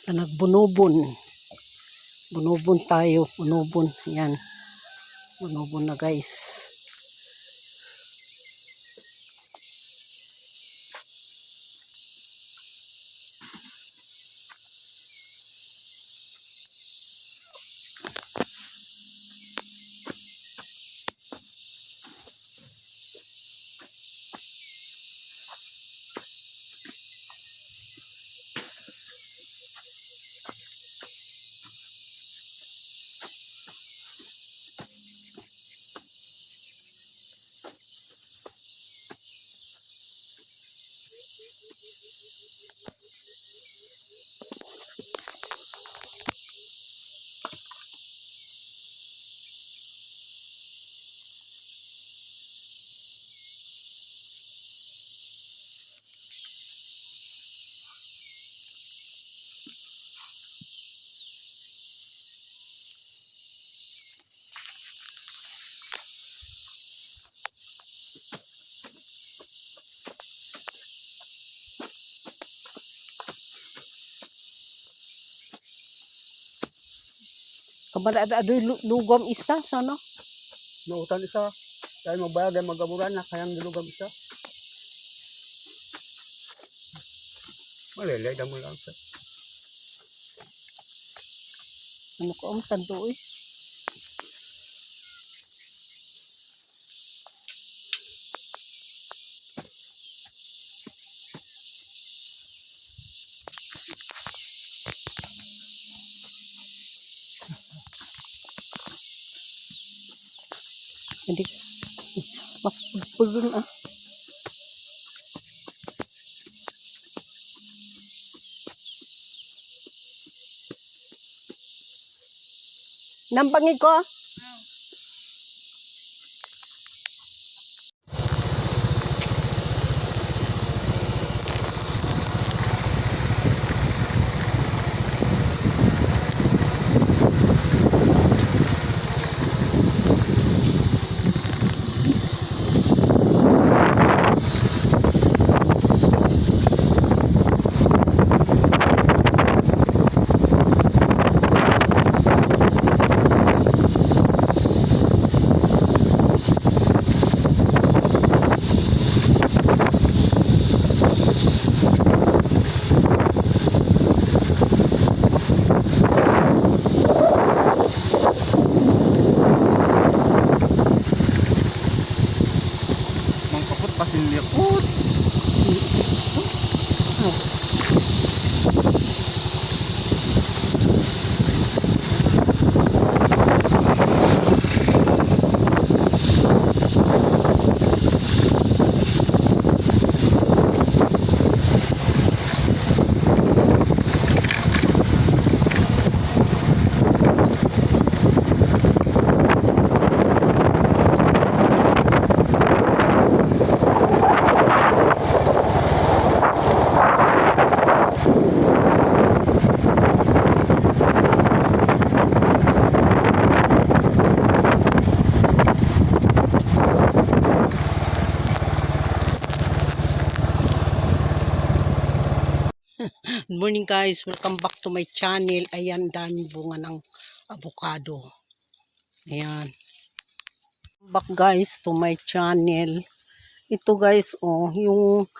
na nagbunubon. Bunubon tayo, bunubon. Yan. Bunubon na guys. Kabala adoy lugom isa sana. Nautan isa. Dahil magbayag ay magaburan na kayang dilugam isa. Malilay na mo lang sa. Ano ko ang tando eh. Hindi mapulpulun ah. Nampangin ko. Mangkapot pasin liakot. Good morning guys, welcome back to my channel. Ayan, daming bunga ng avocado. Ayan. Back guys to my channel. Ito guys, oh, yung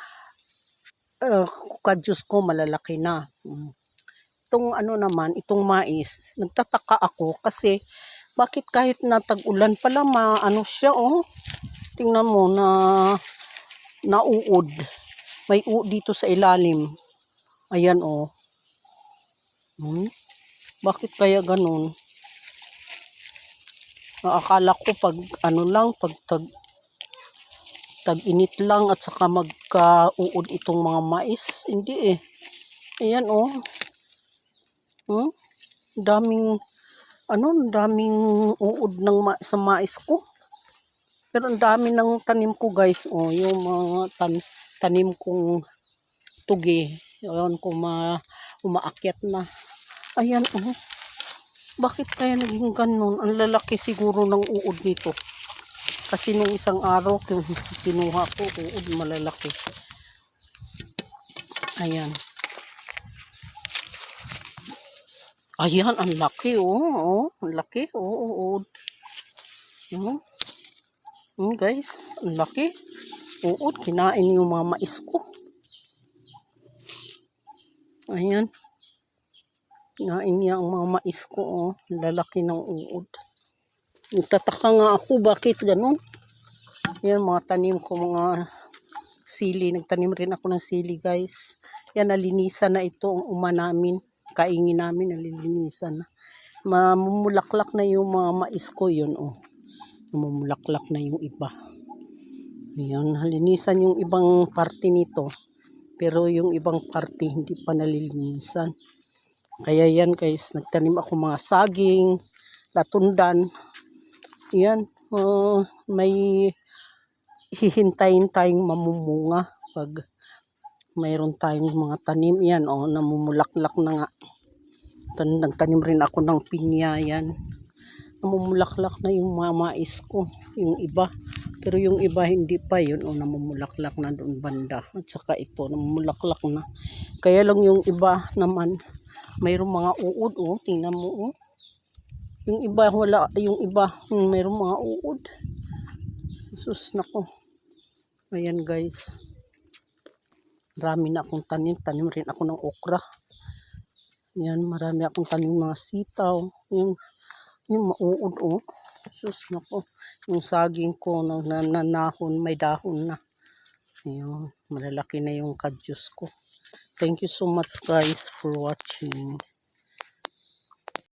kukadyos ko malalaki na. Itong ano naman, itong mais, nagtataka ako kasi bakit kahit na tag-ulan pala ano siya, oh. Tingnan mo na nauud. May uod dito sa ilalim. Ayan, oh. Bakit kaya ganun? Akala ko pag ano lang, pag tag-init lang at saka magka-uod itong mga mais. Hindi eh. Ayan, oh. Daming daming uod ng sa mais ko. Pero ang dami ng tanim ko guys, oh, yung mga tanim kong tugi. Ayan ko umaakyat na. Ayan, oh. Bakit kaya naging ganun? Ang lalaki siguro ng uod nito. Kasi nung isang araw, kinuha ko, uod malalaki. Ayan. Ayan, ang laki, oh. Ang laki, uod. Guys, ang laki. Uod, kinain yung mga mais ko. Ayan. Kinain niya ang mga mais ko, oh. Lalaki ng uod. Nagtataka nga ako, bakit ganun? Yan, mga tanim ko, mga sili. Nagtanim rin ako ng sili, guys. Yan, nalinisan na ito ang uma namin. Kaingin namin, nalilinisan na. Mamumulaklak na yung mga mais ko, yun, oh. Mamumulaklak na yung iba. Ayan, nalinisan yung ibang parte nito. Pero yung ibang parte, hindi pa nalilinisan. Kaya yan, guys, nagtanim ako mga saging, latundan. Yan, may hihintayin tayong mamumunga pag mayroon tayong mga tanim. Yan, namumulaklak na nga. Nagtanim rin ako ng pinya, yan. Namumulaklak na yung mga mais ko, yung iba. Pero yung iba hindi pa, yun, namumulaklak na doon banda. At saka ito, namumulaklak na. Kaya lang yung iba naman, mayroong mga uod, tingnan mo, Yung iba, wala. Yung iba, mayroong mga uod. Sus, nako. Ayan, guys. Marami na akong tanim. Tanim rin ako ng okra. Yan, marami akong tanim mga sitaw. Yung mauod, Sus, nako. Yung saging ko, nanahon, may dahon na. Ayun, malalaki na yung kadyos ko. Thank you so much, guys, for watching.